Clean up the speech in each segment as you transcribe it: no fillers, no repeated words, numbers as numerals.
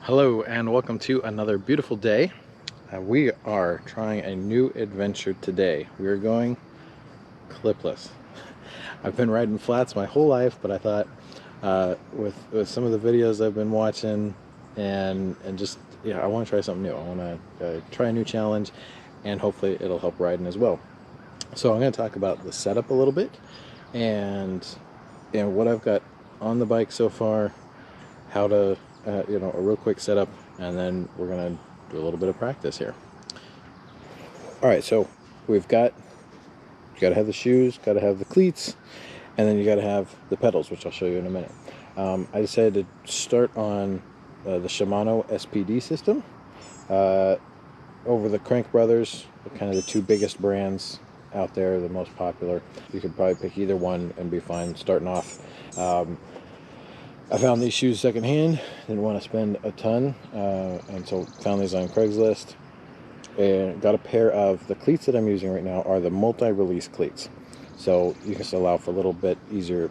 Hello and welcome to another beautiful day. We are trying a new adventure today. We are going clipless. I've been riding flats my whole life, but I thought with some of the videos I've been watching and just I want to try something new. I want to try a new challenge, and hopefully it'll help riding as well. So I'm going to talk about the setup a little bit and what I've got on the bike so far, how to a real quick setup, and then we're gonna do a little bit of practice here. All right, so you got to have the shoes, got to have the cleats, and then you got to have the pedals, which I'll show you in a minute. I decided to start on the Shimano SPD system over the Crank Brothers, kind of the two biggest brands out there, the most popular. You could probably pick either one and be fine starting off. I found these shoes secondhand, didn't want to spend a ton, and so found these on Craigslist, and got a pair of the cleats that I'm using right now are the multi-release cleats. So you can still allow for a little bit easier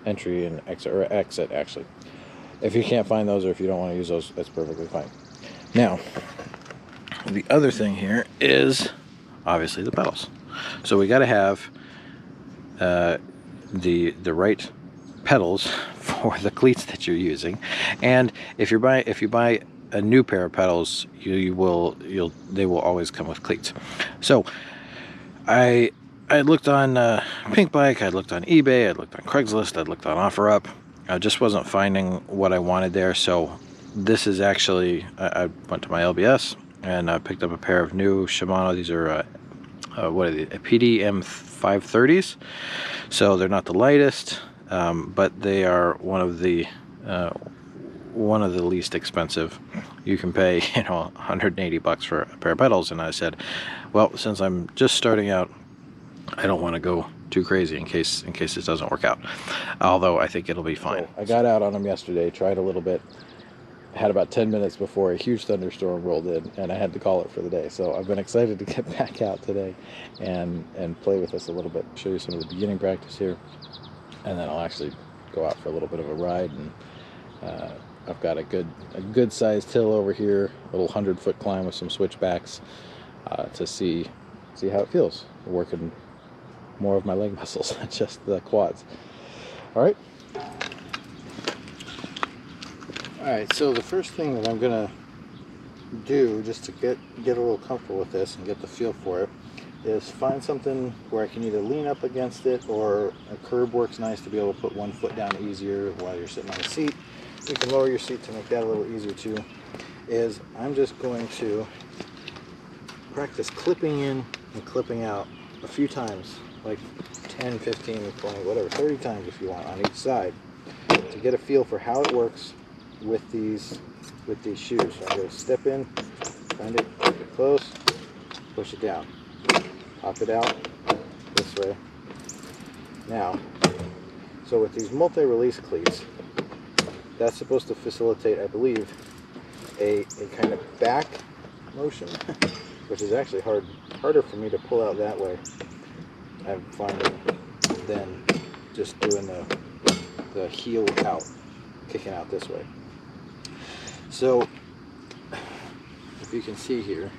entry and exit actually. If you can't find those, or if you don't want to use those, that's perfectly fine. Now, the other thing here is obviously the pedals. So we got to have the right pedals for the cleats that you're using, and if you buy a new pair of pedals, they will always come with cleats. So I looked on Pink Bike, I looked on eBay, I looked on Craigslist, I looked on OfferUp. I just wasn't finding what I wanted there. So this is actually, I went to my LBS and I picked up a pair of new Shimano. These are what are they? PDM 530s. So they're not the lightest, but they are one of the least expensive. You can pay $180 for a pair of pedals, and I said, well, since I'm just starting out, I don't want to go too crazy in case this doesn't work out, although I think it'll be fine. So I got out on them yesterday, tried a little bit, had about 10 minutes before a huge thunderstorm rolled in, and I had to call it for the day. So I've been excited to get back out today and play with this a little bit, show you some of the beginning practice here, and then I'll actually go out for a little bit of a ride. And I've got a good sized hill over here, a little 100-foot climb with some switchbacks to see how it feels, working more of my leg muscles, not just the quads. All right, so the first thing that I'm gonna do, just to get a little comfortable with this and get the feel for it, is find something where I can either lean up against it, or a curb works nice to be able to put one foot down easier while you're sitting on the seat. You can lower your seat to make that a little easier too. I'm just going to practice clipping in and clipping out a few times, like 10, 15, 20, whatever, 30 times if you want on each side, to get a feel for how it works with these shoes. So I'm going to step in, find it, keep it close, push it down, pop it out this way. Now, so with these multi-release cleats, that's supposed to facilitate, I believe, a kind of back motion, which is actually harder for me to pull out that way, I'm finding, than just doing the heel out, kicking out this way. So if you can see here,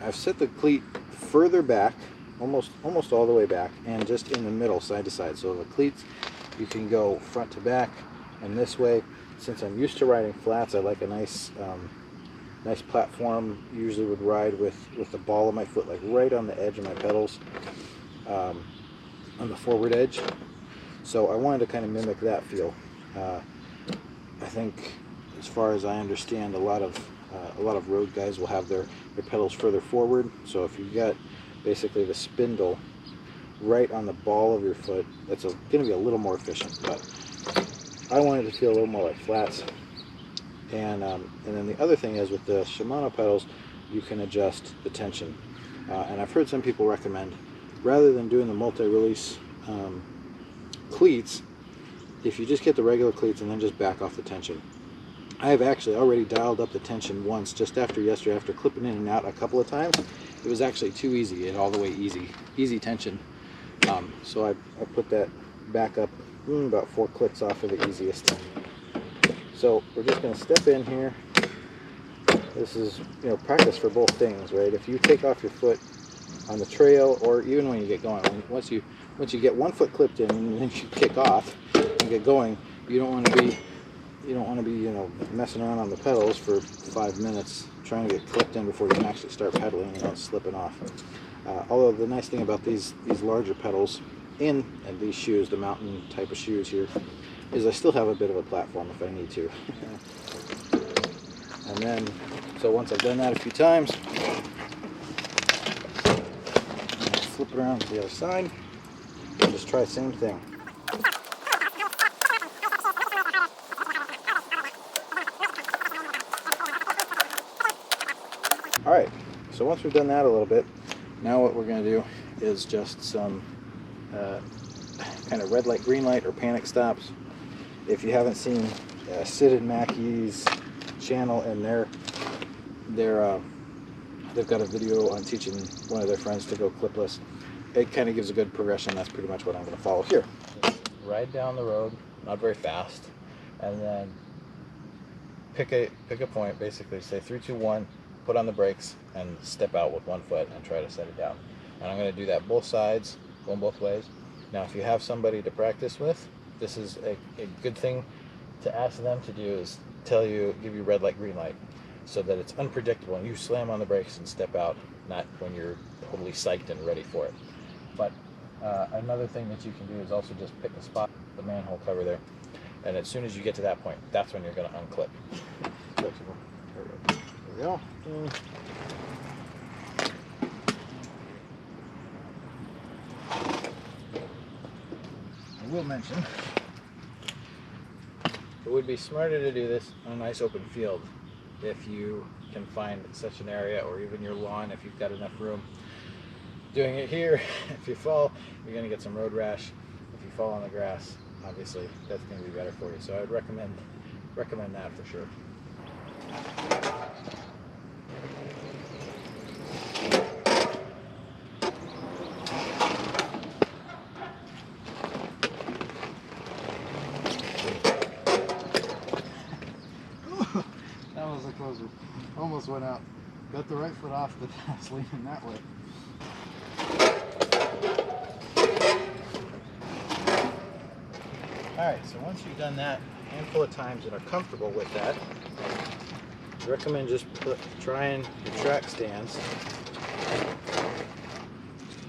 I've set the cleat further back, almost all the way back, and just in the middle, side to side. So the cleats, you can go front to back, and this way, since I'm used to riding flats, I like a nice platform. Usually would ride with the ball of my foot like right on the edge of my pedals, on the forward edge. So I wanted to kind of mimic that feel. I think, as far as I understand, a lot of road guys will have their pedals further forward. So if you've got basically the spindle right on the ball of your foot, that's going to be a little more efficient. But I wanted to feel a little more like flats. And then the other thing is, with the Shimano pedals, you can adjust the tension. And I've heard some people recommend, rather than doing the multi-release cleats, if you just get the regular cleats and then just back off the tension. I have actually already dialed up the tension once, just after yesterday, after clipping in and out a couple of times. It was actually too easy, all the way easy tension. So I put that back up about 4 clicks off are the easiest. So we're just going to step in here. This is, you know, practice for both things, right? If you take off your foot on the trail, or even when you get going, once you get one foot clipped in and then you kick off and get going, you don't want to be you know, messing around on the pedals for 5 minutes trying to get clipped in before you can actually start pedaling and not slipping off. Although the nice thing about these larger pedals and these shoes, the mountain type of shoes here, is I still have a bit of a platform if I need to. And then, so once I've done that a few times, flip it around to the other side and just try the same thing. Alright, so once we've done that a little bit, now what we're going to do is just some kind of red light, green light, or panic stops. If you haven't seen Sid and Mackey's channel, and they've got a video on teaching one of their friends to go clipless. It kind of gives a good progression. That's pretty much what I'm going to follow here. Ride down the road, not very fast, and then pick a point. Basically, say 3, 2, 1. Put on the brakes and step out with one foot and try to set it down. And I'm going to do that both sides, going both ways. Now, if you have somebody to practice with, this is a good thing to ask them to do, is give you red light, green light, so that it's unpredictable and you slam on the brakes and step out, not when you're totally psyched and ready for it. But another thing that you can do is also just pick a spot, the manhole cover there, and as soon as you get to that point, that's when you're going to unclip. Flexible. There we go. I will mention, it would be smarter to do this on a nice open field if you can find such an area, or even your lawn if you've got enough room. Doing it here, if you fall, you're going to get some road rash. If you fall on the grass, obviously that's going to be better for you. So I would recommend that for sure. That was a closer. Almost went out. Got the right foot off the gas, leaning that way. Alright, so once you've done that a handful of times and are comfortable with that, I recommend just trying your track stands.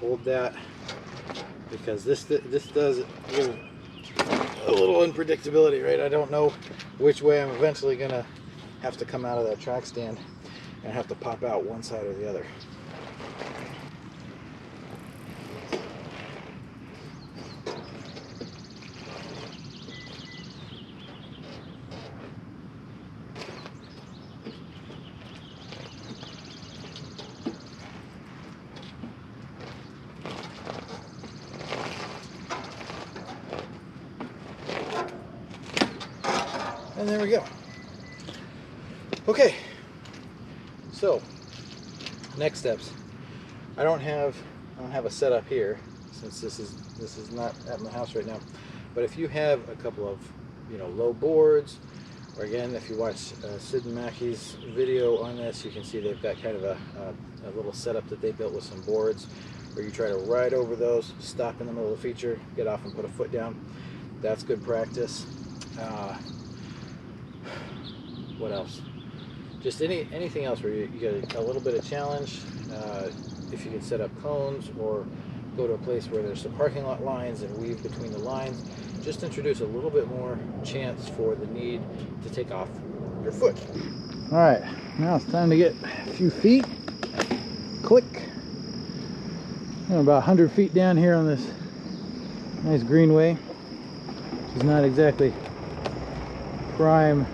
Hold that, because this does give a little unpredictability, right? I don't know which way I'm eventually going to have to come out of that track stand and have to pop out one side or the other. And there we go. Okay, so next steps. I don't have a setup here, since this is not at my house right now. But if you have a couple of, you know, low boards, or again, if you watch Sid and Mackey's video on this, you can see they've got kind of a little setup that they built with some boards, where you try to ride over those, stop in the middle of the feature, get off and put a foot down. That's good practice. What else? Just anything else where you get a little bit of challenge. If you can set up cones, or go to a place where there's some parking lot lines and weave between the lines, just introduce a little bit more chance for the need to take off your foot. All right, now it's time to get a few feet. Click. I'm about 100 feet down here on this nice greenway, which is not exactly prime.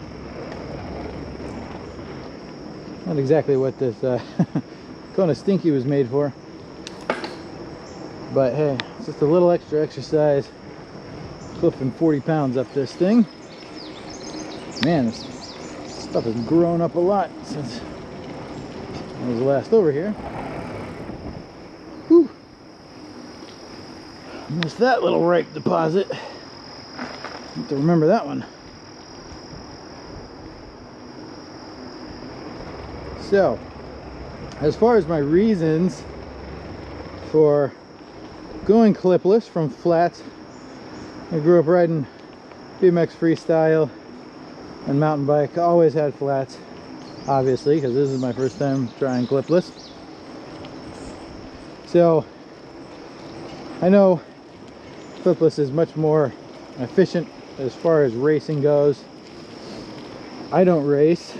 Not exactly what this Kona Stinky was made for. But hey, it's just a little extra exercise. Clipping 40 pounds up this thing. Man, this stuff has grown up a lot since I was last over here. Whew. Missed that little ripe deposit. Have to remember that one. So, as far as my reasons for going clipless from flats, I grew up riding BMX freestyle and mountain bike. I always had flats, obviously, because this is my first time trying clipless. So I know clipless is much more efficient as far as racing goes. I don't race.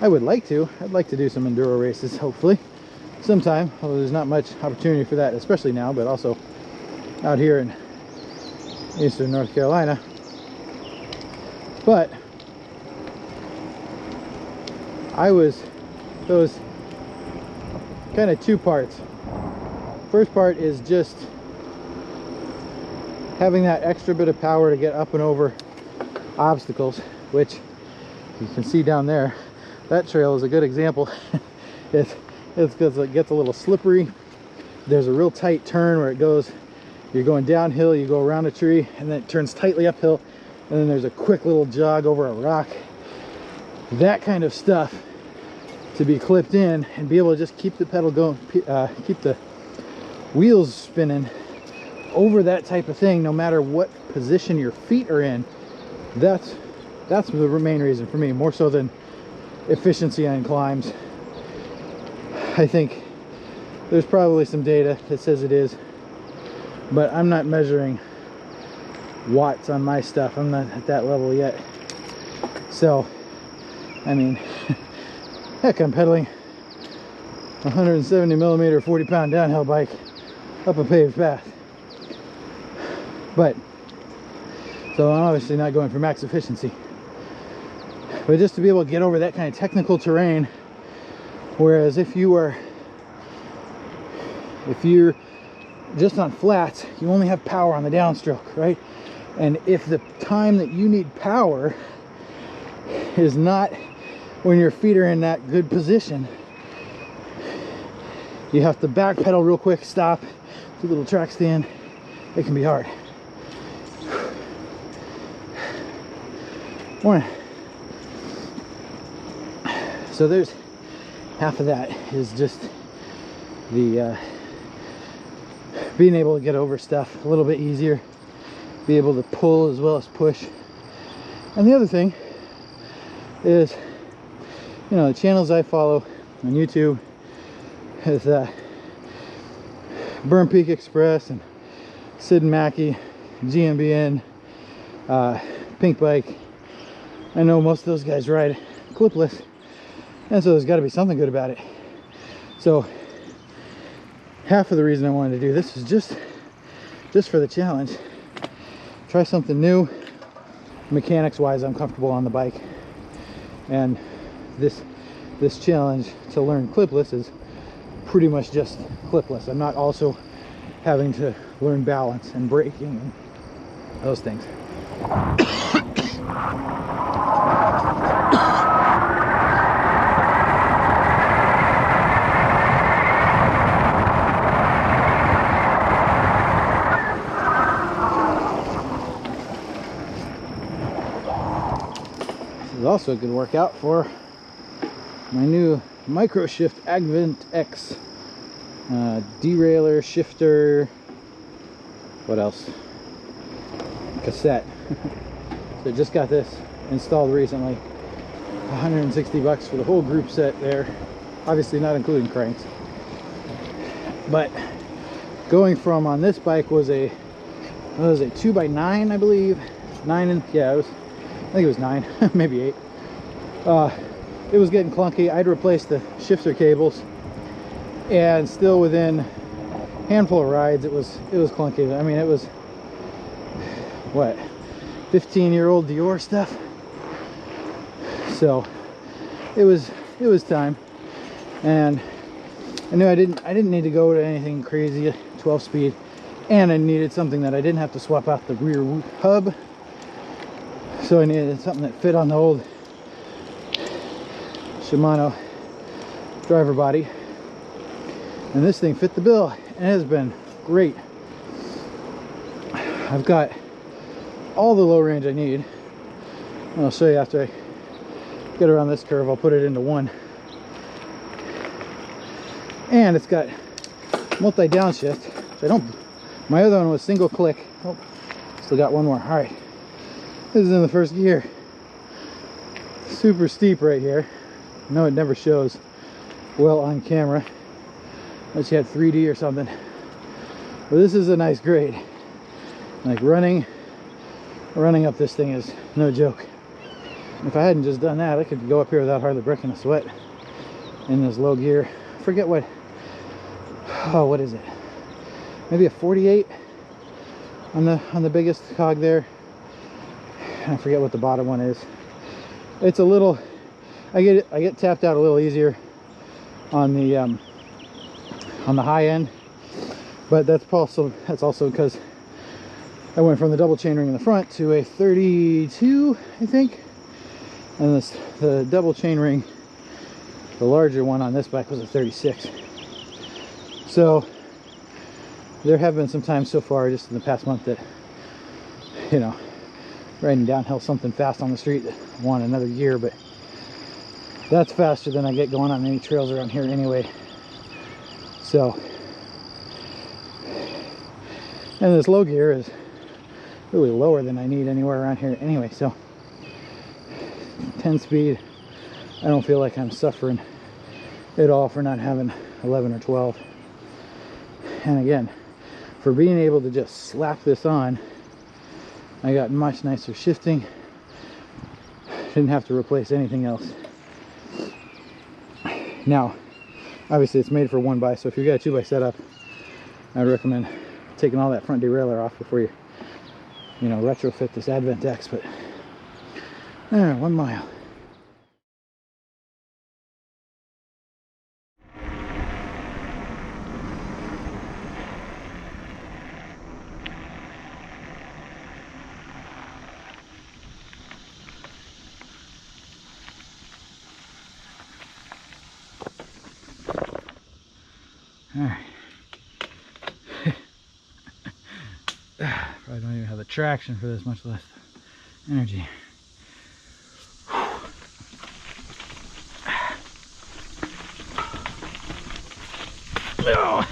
I would like to. I'd like to do some enduro races, hopefully, sometime, although there's not much opportunity for that, especially now, but also out here in eastern North Carolina. But those kind of two parts. First part is just having that extra bit of power to get up and over obstacles, which you can see down there. That trail is a good example. it gets a little slippery. There's a real tight turn where it goes, you're going downhill, you go around a tree, and then it turns tightly uphill, and then there's a quick little jog over a rock. That kind of stuff to be clipped in and be able to just keep the pedal going, keep the wheels spinning over that type of thing, no matter what position your feet are in. That's the main reason for me, more so than efficiency on climbs. I think there's probably some data that says it is, but I'm not measuring watts on my stuff. I'm not at that level yet. So, I mean, heck, I'm pedaling 170 millimeter 40-pound downhill bike up a paved path. But so I'm obviously not going for max efficiency, but just to be able to get over that kind of technical terrain. Whereas if you're just on flats, you only have power on the downstroke, right? And if the time that you need power is not when your feet are in that good position, you have to back pedal real quick, stop, do a little track stand. It can be hard. Morning. So there's half of that is just the being able to get over stuff a little bit easier, be able to pull as well as push. And the other thing is, you know, the channels I follow on YouTube is Burn Peak Express and Sid and Mackey, GMBN, Pink Bike. I know most of those guys ride clipless, and so there's got to be something good about it. So half of the reason I wanted to do this is just for the challenge. Try something new. Mechanics wise, I'm comfortable on the bike, and this challenge to learn clipless is pretty much just clipless. I'm not also having to learn balance and braking and those things. This is also a good workout for my new Microshift AdventX derailleur, shifter, what else? Cassette. So just got this installed recently. 160 bucks for the whole group set there. Obviously not including cranks. But going from on this bike was a 2x9, I believe. 9 and yeah, I think it was 9, maybe 8. It was getting clunky. I'd replaced the shifter cables, and still within a handful of rides it was clunky. I mean, it was what, 15-year-old Dior stuff. So it was time, and I knew I didn't need to go to anything crazy, 12 speed, and I needed something that I didn't have to swap out the rear hub. So I needed something that fit on the old Shimano driver body, and this thing fit the bill, and it has been great. I've got all the low range I need. And I'll show you after I get around this curve. I'll put it into one. And it's got multi downshift, which I don't. My other one was single click. Oh, still got one more. All right, this is in the first gear. Super steep right here. No, it never shows well on camera unless you had 3D or something. But this is a nice grade. Like running up this thing is no joke. If I hadn't just done that, I could go up here without hardly breaking a sweat in this low gear. I forget what. Oh, what is it? Maybe a 48 on the biggest cog there. I forget what the bottom one is. It's a little. I get tapped out a little easier on the high end, but that's also because I went from the double chainring in the front to a 32, I think, and the double chainring, the larger one on this bike, was a 36. So there have been some times so far, just in the past month, that, you know, riding downhill something fast on the street that I want another gear, but that's faster than I get going on any trails around here anyway. So, and this low gear is really lower than I need anywhere around here anyway. So 10 speed, I don't feel like I'm suffering at all for not having 11 or 12. And again, for being able to just slap this on, I got much nicer shifting. Didn't have to replace anything else. Now, obviously it's made for 1x, so if you've got a 2x setup, I'd recommend taking all that front derailleur off before you retrofit this AdventX. But 1 mile. All right. Probably don't even have the traction for this, much less energy. Oh,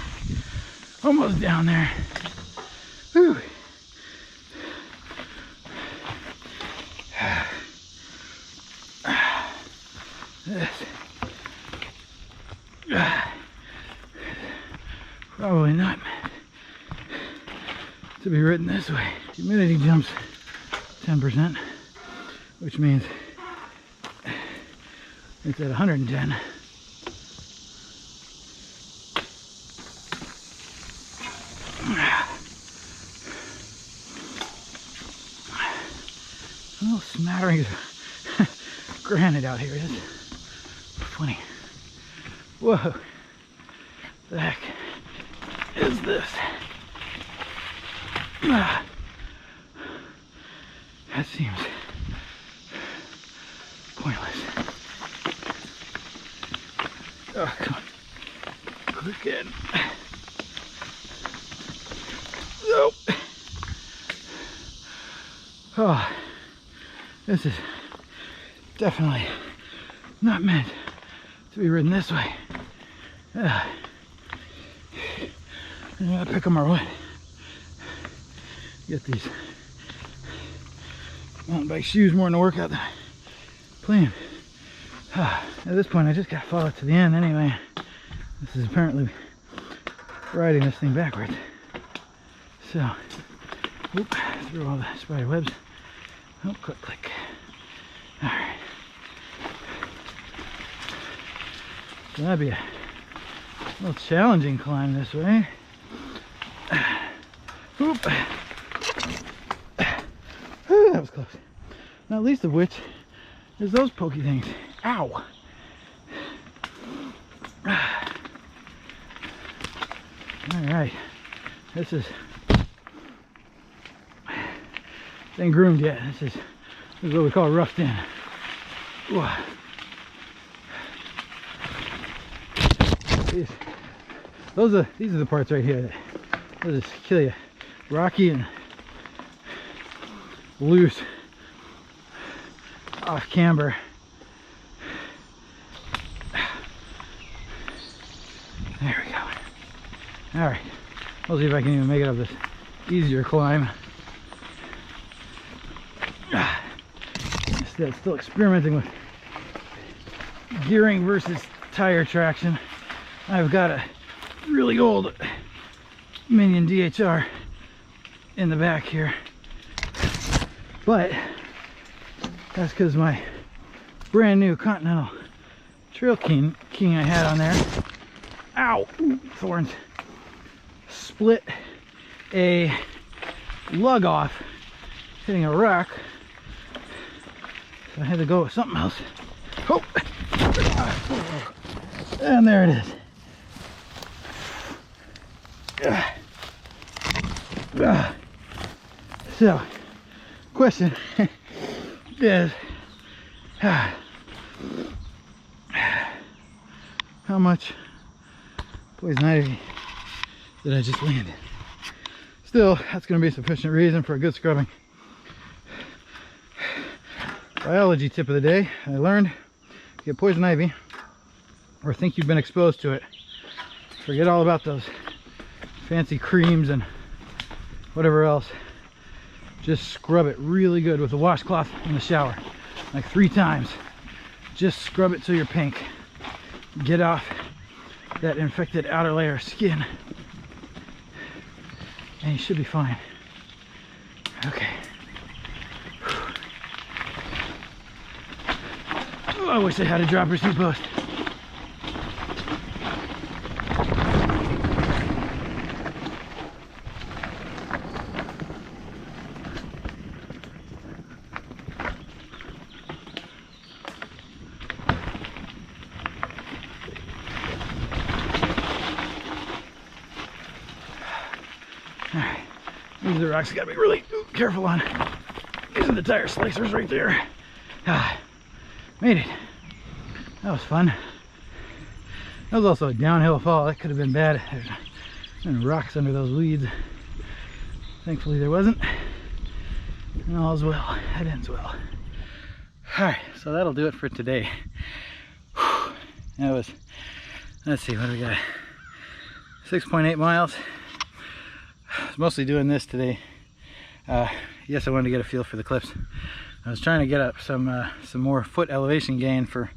almost down there. Whew. This. Probably not to be ridden this way. Humidity jumps 10%, which means it's at 110. A little smattering of granite out here. It's funny. Whoa. The heck is this? That seems pointless. Oh, come on. Quick in. Nope. Oh, this is definitely not meant to be ridden this way. I gotta pick them our way. Get these mountain bike shoes more than a workout than I planned. At this point, I just gotta follow it to the end anyway. This is apparently riding this thing backwards. So, whoop, through all the spider webs. Oh, click, click. All right. So that'd be a little challenging climb this way. Whoop. That was close. Not least of which is those pokey things. Ow. Alright. This ain't groomed yet. This is what we call roughed in. Ooh. These are the parts right here that will just kill you. Rocky and loose off camber. There we go. All right, we'll see if I can even make it up this easier climb. Instead, still experimenting with gearing versus tire traction. I've got a really old Minion DHR in the back here, but that's because my brand new Continental Trail King I had on there, ow, thorns, split a lug off hitting a rock, so I had to go with something else. Oh, and there it is. So, question is, how much poison ivy did I just land? Still, that's going to be sufficient reason for a good scrubbing. Biology tip of the day: I learned, if you get poison ivy or think you've been exposed to it, forget all about those fancy creams and whatever else. Just scrub it really good with a washcloth in the shower, like 3 times. Just scrub it till you're pink. Get off that infected outer layer of skin, and you should be fine. Okay. Oh, I wish I had a dropper seat post. Alright, these are the rocks you gotta be really careful on. These are the tire slicers right there. Made it. That was fun. That was also a downhill fall. That could have been bad. There's rocks under those weeds. Thankfully there wasn't. And all's well. That ends well. Alright, so that'll do it for today. That was, let's see, what do we got? 6.8 miles. I was mostly doing this today. Yes, I wanted to get a feel for the cliffs. I was trying to get up some more foot elevation gain for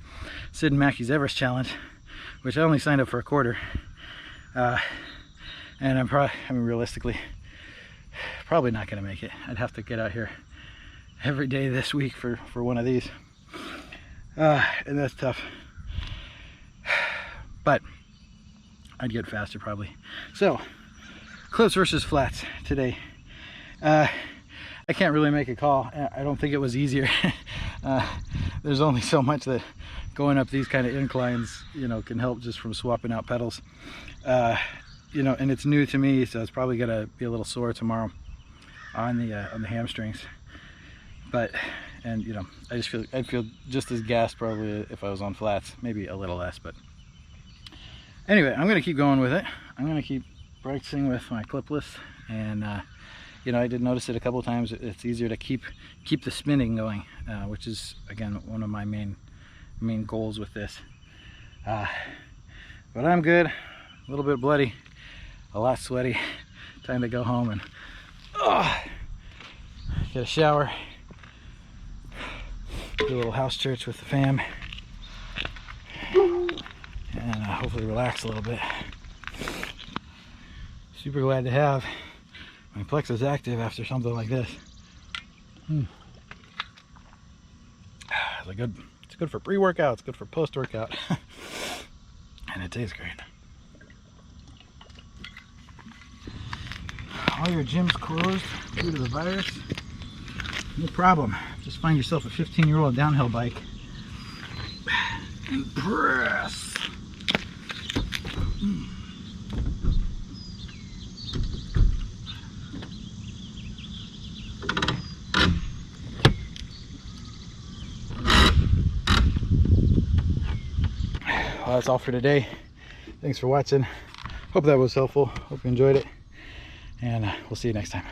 Sid and Mackey's Everest Challenge, which I only signed up for a quarter. And realistically, probably not going to make it. I'd have to get out here every day this week for one of these. And that's tough. But I'd get faster probably. So, cliffs versus flats today. I can't really make a call. I don't think it was easier. There's only so much that going up these kind of inclines, you know, can help just from swapping out pedals. You know, and it's new to me, so it's probably gonna be a little sore tomorrow on the hamstrings. But, and you know, I'd feel just as gassed probably if I was on flats, maybe a little less. But anyway, I'm gonna keep going with it. I'm gonna keep practicing with my clipless, and you know, I did notice it a couple times. It's easier to keep the spinning going, which is again one of my main goals with this. But I'm good. A little bit bloody, a lot sweaty. Time to go home and get a shower, do a little house church with the fam, and hopefully relax a little bit. Super glad to have my plexus active after something like this. It's good for pre-workout, it's good for post-workout, and it tastes great. All your gyms closed due to the virus? No problem. Just find yourself a 15-year-old downhill bike and press. Well, that's all for today. Thanks for watching. Hope that was helpful. Hope you enjoyed it. And we'll see you next time.